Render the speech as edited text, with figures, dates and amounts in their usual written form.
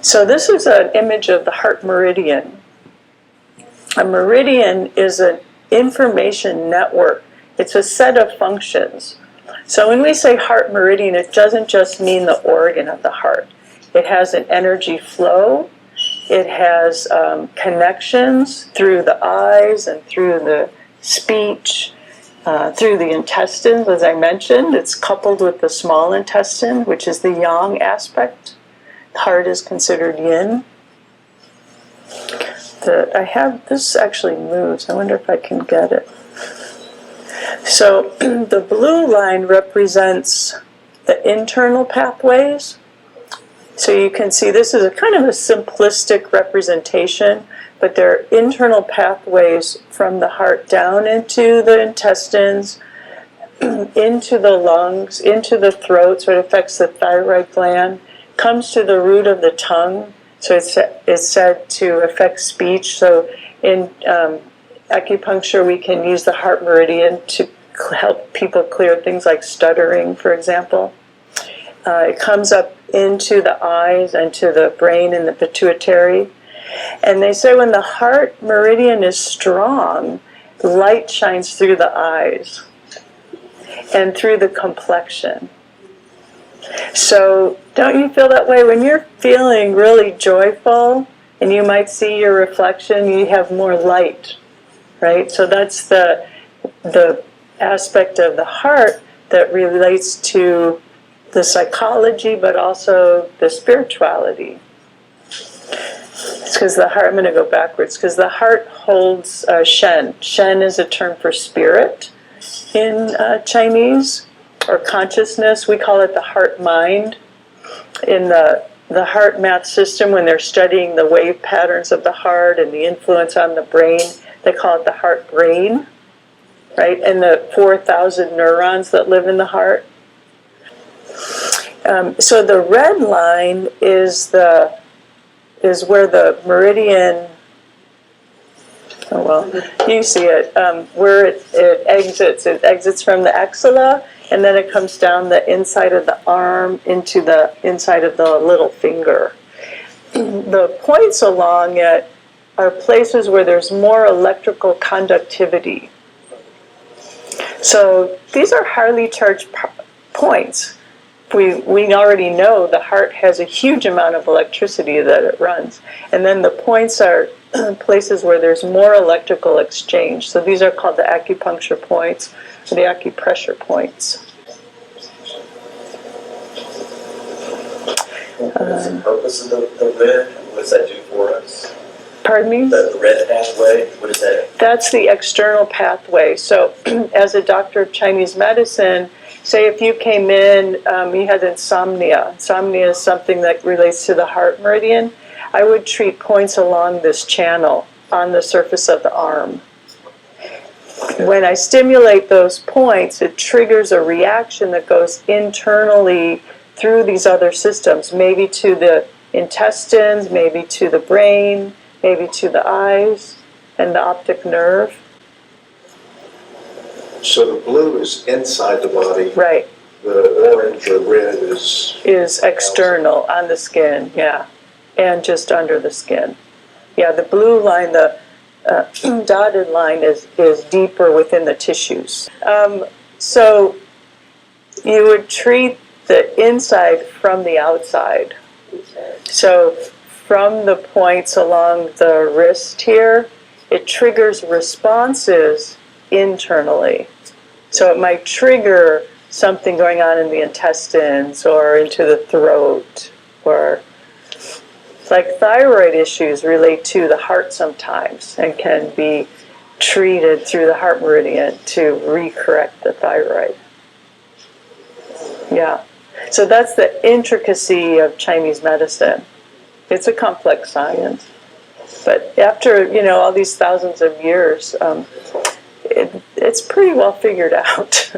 So this is an image of the heart meridian. A meridian is an information network. It's a set of functions. So when we say heart meridian, it doesn't just mean the organ of the heart. It has an energy flow. It has connections through the eyes and through the speech, through the intestines, as I mentioned. It's coupled with the small intestine, which is the yang aspect. The heart is considered yin. This actually moves. I wonder if I can get it. So the blue line represents the internal pathways. So you can see this is a kind of a simplistic representation, but there are internal pathways from the heart down into the intestines, into the lungs, into the throat, so it affects the thyroid gland, comes to the root of the tongue, so it's said to affect speech. So in acupuncture, we can use the heart meridian to help people clear things like stuttering, for example. It comes up into the eyes and to the brain and the pituitary. And they say when the heart meridian is strong, light shines through the eyes and through the complexion. So don't you feel that way? When you're feeling really joyful and you might see your reflection, you have more light, right? So that's the aspect of the heart that relates to the psychology, but also the spirituality. It's because the heart, I'm going to go backwards, because the heart holds Shen. Shen is a term for spirit in Chinese, or consciousness. We call it the heart-mind. In the heartmath system, when they're studying the wave patterns of the heart and the influence on the brain, they call it the heart-brain, right? And the 4,000 neurons that live in the heart. So the red line is where the meridian, oh well, you see it, where it exits. It exits from the axilla, and then it comes down the inside of the arm into the inside of the little finger. The points along it are places where there's more electrical conductivity. So these are highly charged points. We already know the heart has a huge amount of electricity that it runs. And then the points are places where there's more electrical exchange. So these are called the acupuncture points, or the acupressure points. What's the purpose of the red? What does that do for us? Pardon me? The red pathway, what is that? That's the external pathway. So as a doctor of Chinese medicine, say if you came in, you had insomnia. Insomnia is something that relates to the heart meridian. I would treat points along this channel on the surface of the arm. When I stimulate those points, it triggers a reaction that goes internally through these other systems, maybe to the intestines, maybe to the brain, maybe to the eyes and the optic nerve. So the blue is inside the body. Right. The orange or red is external on the skin, yeah, and just under the skin. Yeah, the blue line, the dotted line is deeper within the tissues. So you would treat the inside from the outside. So from the points along the wrist here, it triggers responses internally. So it might trigger something going on in the intestines or into the throat, or like thyroid issues relate to the heart sometimes and can be treated through the heart meridian to recorrect the thyroid. Yeah. So that's the intricacy of Chinese medicine. It's a complex science. But after, all these thousands of years, it's pretty well figured out.